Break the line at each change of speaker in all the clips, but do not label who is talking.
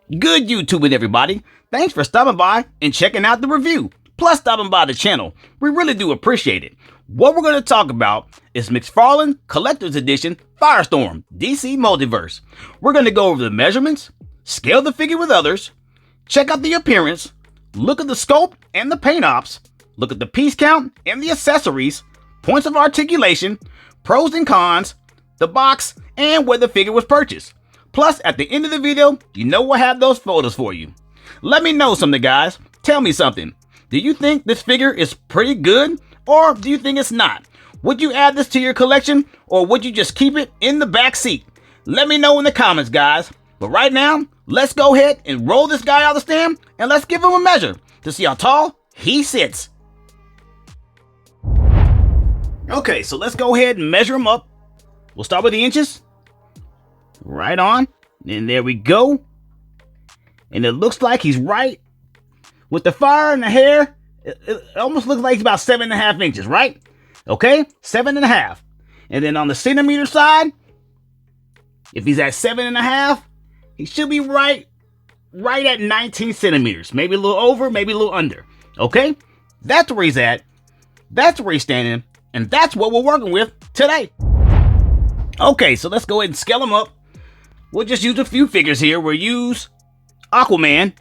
Good YouTubing, everybody. Thanks for stopping by and checking out the review, plus stopping by the channel. We really do appreciate it. What we're going to talk about is MCFARLANE Collector's Edition FIRESTORM DC Multiverse. We're going to go over the measurements, scale the figure with others, check out the appearance, look at the sculpt and the paint ops, look at the piece count and the accessories, points of articulation, pros and cons, the box, and where the figure was purchased. Plus, at the end of the video, you know we'll have those photos for you. Let me know something, guys. Tell me something. Do you think this figure is pretty good, or do you think it's not? Would you add this to your collection, or would you just keep it in the back seat? Let me know in the comments, guys. But right now, let's go ahead and roll this guy out of the stand, and let's give him a measure to see how tall he sits. Okay, so let's go ahead and measure him up. We'll start with the inches. Right on. And there we go. And it looks like he's right. With the fire and the hair, it almost looks like he's about 7.5 inches, right? Okay, 7.5. And then on the centimeter side, if he's at 7.5, he should be right at 19 centimeters. Maybe a little over, maybe a little under. Okay? That's where he's at. That's where he's standing. And that's what we're working with today. Okay, so let's go ahead and scale him up. We'll just use a few figures here. We'll use Aquaman.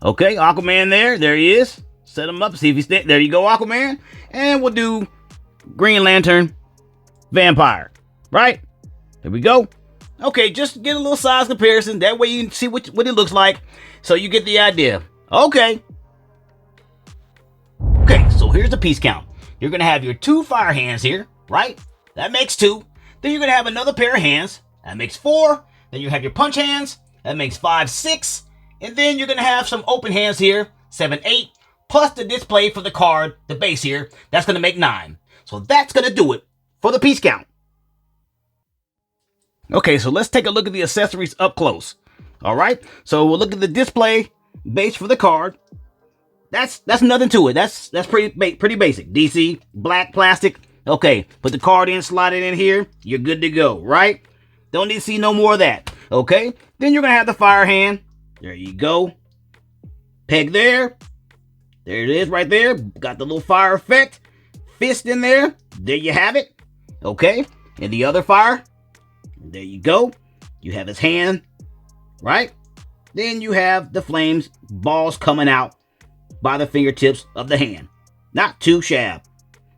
Okay, Aquaman there he is. Set him up, see if he's there. You go, Aquaman. And we'll do Green Lantern, Vampire. Right? There we go. Okay, just get a little size comparison. That way you can see what it looks like. So you get the idea. Okay. Okay, so here's the piece count. You're going to have your 2 fire hands here, right? That makes 2. Then you're going to have another pair of hands. That makes 4. Then you have your punch hands. That makes 5, 6. And then you're going to have some open hands here. 7, 8. Plus the display for the card, the base here. That's going to make 9. So that's going to do it for the piece count. Okay, so let's take a look at the accessories up close. All right. So we'll look at the display base for the card. That's nothing to it. That's pretty basic. DC, black plastic. Okay, put the card in, slide it in here. You're good to go, right? Don't need to see no more of that. Okay, then you're gonna have the fire hand. There you go. Peg there. There it is right there. Got the little fire effect. Fist in there. There you have it. Okay, and the other fire. There you go. You have his hand, right? Then you have the flames, balls coming out by the fingertips of the hand. Not too shabby.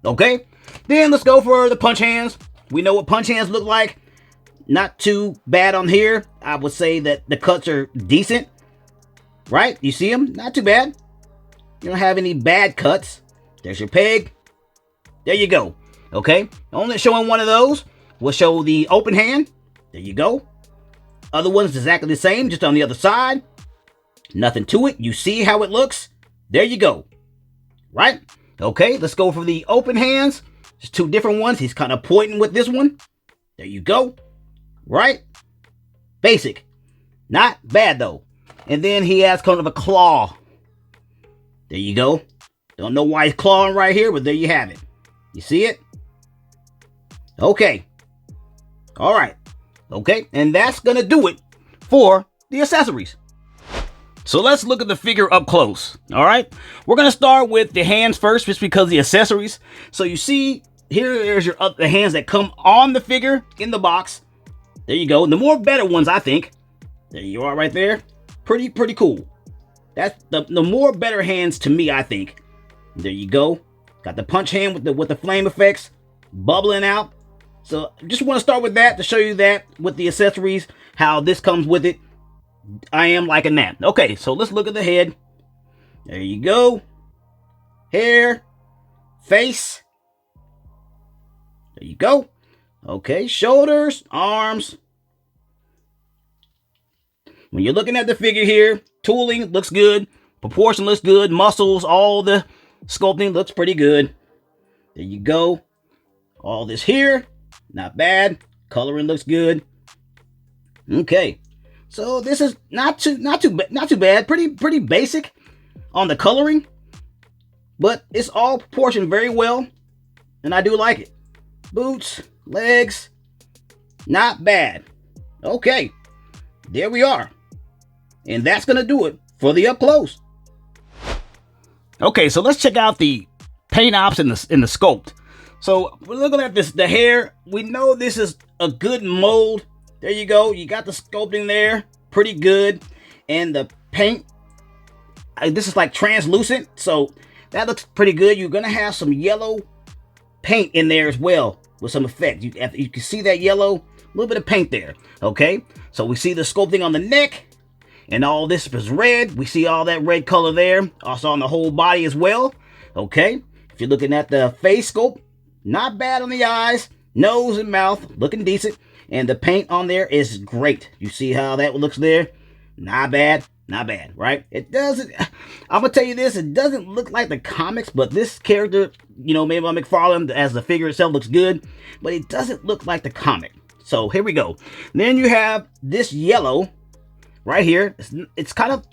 Okay? Then let's go for the punch hands. We know what punch hands look like. Not too bad on here. I would say that the cuts are decent. Right? You see them? Not too bad. You don't have any bad cuts. There's your peg. There you go. Okay? Only showing one of those. We'll show the open hand. There you go. Other one's exactly the same, just on the other side. Nothing to it. You see how it looks? There you go. Right? Okay, let's go for the open hands. There's 2 different ones. He's kind of pointing with this one. There you go. Right? Basic. Not bad, though. And then he has kind of a claw. There you go. Don't know why he's clawing right here, but there you have it. You see it? Okay. All right. Okay, and that's going to do it for the accessories. So let's look at the figure up close. All right, we're going to start with the hands first, just because the accessories. So you see, here's the hands that come on the figure in the box. There you go. The more better ones, I think. There you are right there. Pretty cool. That's the more better hands to me, I think. There you go. Got the punch hand with the flame effects bubbling out. So just want to start with that to show you that with the accessories, how this comes with it. I am liking that. Okay, so let's look at the head. There you go. Hair. Face. There you go. Okay, shoulders, arms. When you're looking at the figure here, tooling looks good. Proportion looks good. Muscles, all the sculpting looks pretty good. There you go. All this here. Not bad. Coloring looks good. Okay. So this is not too bad. Pretty basic on the coloring, but it's all proportioned very well, and I do like it. Boots, legs, not bad. Okay, there we are. And that's going to do it for the up close. Okay, so let's check out the paint ops in the sculpt. So we're looking at this, the hair. We know this is a good mold. There you go. You got the sculpting there. Pretty good. And the paint, this is like translucent. So that looks pretty good. You're going to have some yellow paint in there as well with some effect. You can see that yellow, a little bit of paint there. Okay. So we see the sculpting on the neck. And all this is red. We see all that red color there. Also on the whole body as well. Okay. If you're looking at the face sculpt, not bad on the eyes, nose and mouth, looking decent. And the paint on there is great. You see how that looks there? Not bad. Not bad, right? It doesn't, I'm going to tell you this, it doesn't look like the comics, but this character, you know, made by McFarlane as the figure itself looks good, but it doesn't look like the comic. So here we go. Then you have this yellow right here. It's kind of,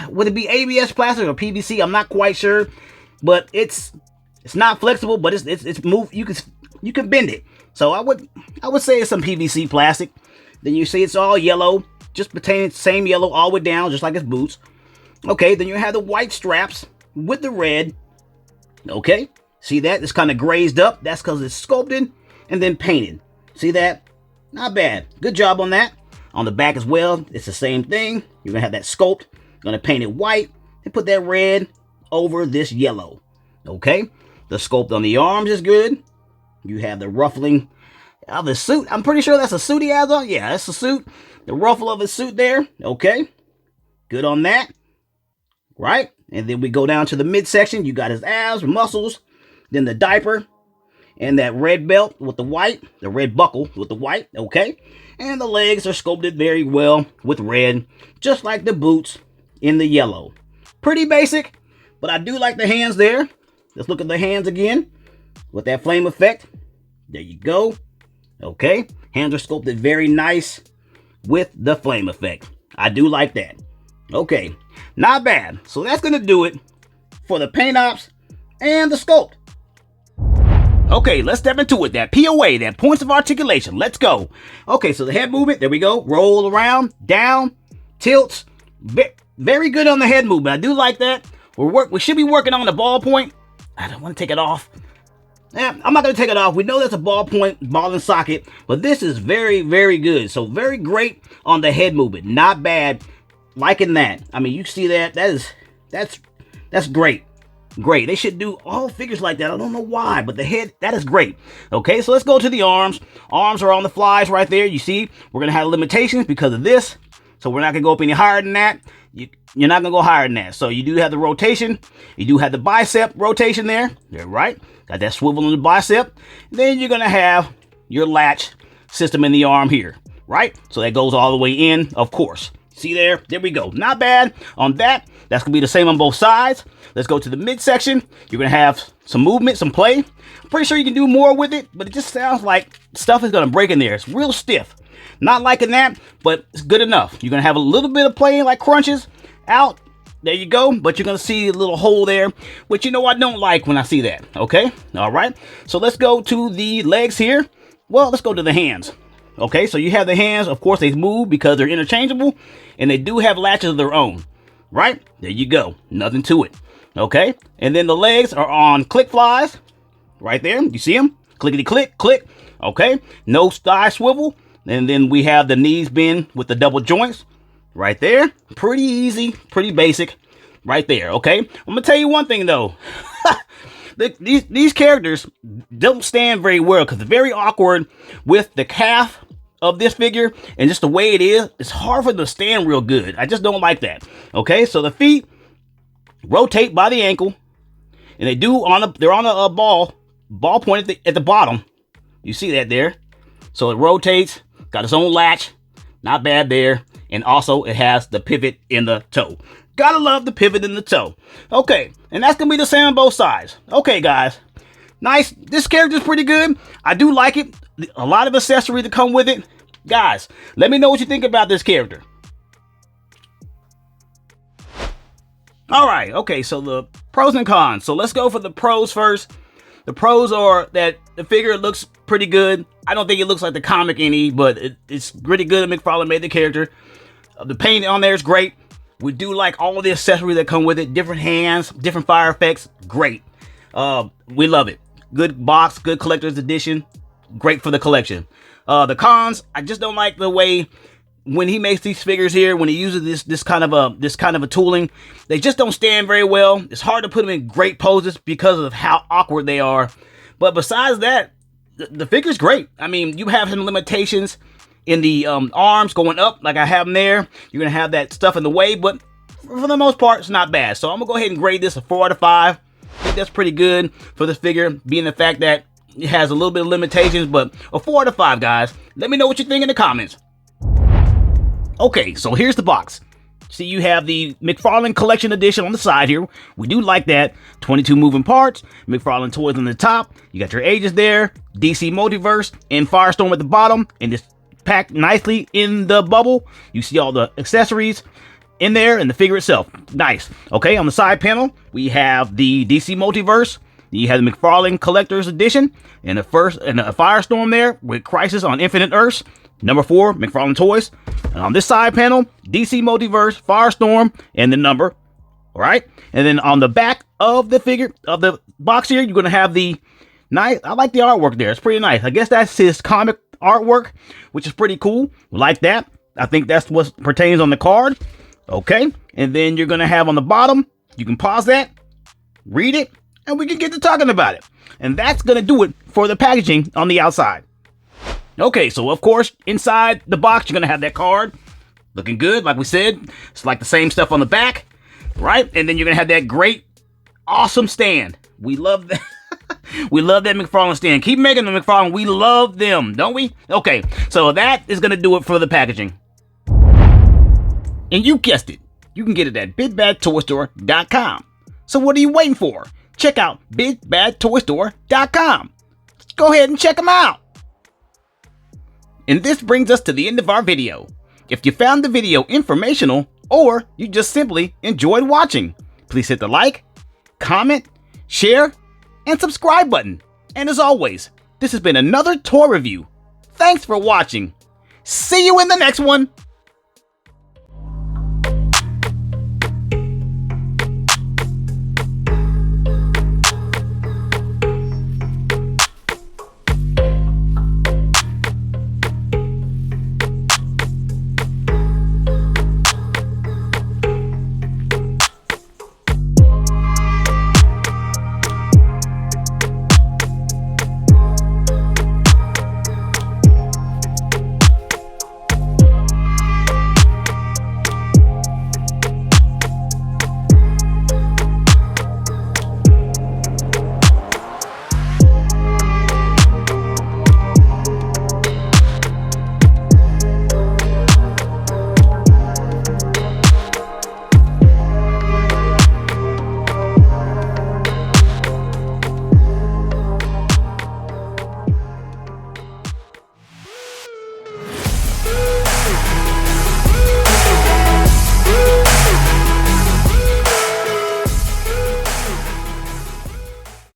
would it be ABS plastic or PVC? I'm not quite sure, but it's not flexible, but it's move. You can bend it. So I would say it's some PVC plastic. Then you see it's all yellow, just pertaining to the same yellow all the way down, just like his boots. Okay, then you have the white straps with the red. Okay, see that? It's kind of grazed up. That's because it's sculpted and then painted. See that? Not bad. Good job on that. On the back as well, it's the same thing. You're going to have that sculpt. You're going to paint it white and put that red over this yellow. Okay, the sculpt on the arms is good. You have the ruffling of the suit. I'm pretty sure that's a suit he has on. Yeah, that's a suit. The ruffle of his suit there. Okay, good on that. Right, and then we go down to the midsection. You got his abs, muscles, then the diaper, and that red belt with the white, the red buckle with the white. Okay, and the legs are sculpted very well with red, just like the boots in the yellow. Pretty basic, but I do like the hands there. Let's look at the hands again with that flame effect. There you go. Okay, hands are sculpted very nice with the flame effect. I do like that. Okay, not bad. So that's going to do it for the paint ops and the sculpt. Okay, let's step into it. That POA, that points of articulation. Let's go. Okay, so the head movement, there we go. Roll around, down, tilts. Very good on the head movement. I do like that. We should be working on the ball point. I don't want to take it off. I'm not going to take it off. We know that's a ball point, ball and socket, but this is very, very good. So very great on the head movement. Not bad. Liking that. I mean, you see that. That's great. Great. They should do all figures like that. I don't know why, but the head, that is great. Okay, so let's go to the arms. Arms are on the flies right there. You see, we're going to have limitations because of this. So we're not going to go up any higher than that. You're not going to go higher than that. So you do have the rotation. You do have the bicep rotation there. There, right? Got that swivel in the bicep. Then you're going to have your latch system in the arm here, right? So that goes all the way in, of course. See there? There we go. Not bad on that. That's going to be the same on both sides. Let's go to the midsection. You're going to have some movement, some play. I'm pretty sure you can do more with it, but it just sounds like stuff is going to break in there. It's real stiff. Not liking that, but it's good enough. You're going to have a little bit of play like crunches out. There you go. But you're going to see a little hole there, which you know I don't like when I see that. Okay? All right. So let's go to the legs here. Well, let's go to the hands. Okay, so you have the hands. Of course, they move because they're interchangeable, and they do have latches of their own, right? There you go. Nothing to it. Okay, and then the legs are on click flies right there. You see them? Clickety click, click. Okay, no thigh swivel. And then we have the knees bend with the double joints right there. Pretty easy, pretty basic right there. Okay, I'm going to tell you one thing, though. These characters don't stand very well because they're very awkward with the calf of this figure, and just the way it is, it's hard for them to stand real good. I just don't like that. Okay, so the feet rotate by the ankle, and they're on a ball point at the bottom. You see that there? So it rotates, got its own latch, not bad there, and also it has the pivot in the toe. Gotta love the pivot in the toe. Okay, and that's gonna be the same on both sides. Okay, guys, nice. This character's pretty good. I do like it. A lot of accessories to come with it. Guys, let me know what you think about this character. All right, okay, so the pros and cons. So let's go for the pros first. The pros are that the figure looks pretty good. I don't think it looks like the comic any, but it's pretty good. McFarlane made the character. The paint on there is great. We do like all of the accessories that come with it. Different hands, different fire effects. Great. We love it. Good box, good collector's edition. Great for the collection. The cons, I just don't like the way when he makes these figures here, when he uses this kind of a tooling, they just don't stand very well. It's hard to put them in great poses because of how awkward they are. But besides that, the figure's great. I mean, you have some limitations in the arms going up, like I have them there. You're gonna have that stuff in the way, but for the most part, it's not bad. So I'm gonna go ahead and grade this a 4 out of 5. I think that's pretty good for this figure, being the fact that it has a little bit of limitations, but a 4 out of 5, guys. Let me know what you think in the comments. Okay, so here's the box. See, you have the McFarlane Collection Edition on the side here. We do like that. 22 moving parts, McFarlane toys on the top. You got your ages there, DC Multiverse, and Firestorm at the bottom, and this packed nicely in the bubble. You see all the accessories in there and the figure itself. Nice. Okay, on the side panel, we have the DC Multiverse. You have the McFarlane Collector's Edition and a Firestorm there with Crisis on Infinite Earths. Number 4, McFarlane Toys. And on this side panel, DC Multiverse, Firestorm, and the number. All right. And then on the back of the figure, of the box here, you're going to have the nice, I like the artwork there. It's pretty nice. I guess that's his comic artwork, which is pretty cool. Like that. I think that's what pertains on the card. Okay. And then you're going to have on the bottom, you can pause that, read it, and we can get to talking about it. And that's going to do it for the packaging on the outside. Okay, so of course, inside the box, you're going to have that card. Looking good, like we said. It's like the same stuff on the back, right? And then you're going to have that great, awesome stand. We love that. We love that McFarlane stand. Keep making them, McFarlane. We love them, don't we? Okay, so that is going to do it for the packaging. And you guessed it. You can get it at BigBadToyStore.com. So what are you waiting for? Check out BigBadToyStore.com. Go ahead and check them out. And this brings us to the end of our video. If you found the video informational or you just simply enjoyed watching, please hit the like, comment, share, and subscribe button. And as always, this has been another toy review. Thanks for watching. See you in the next one.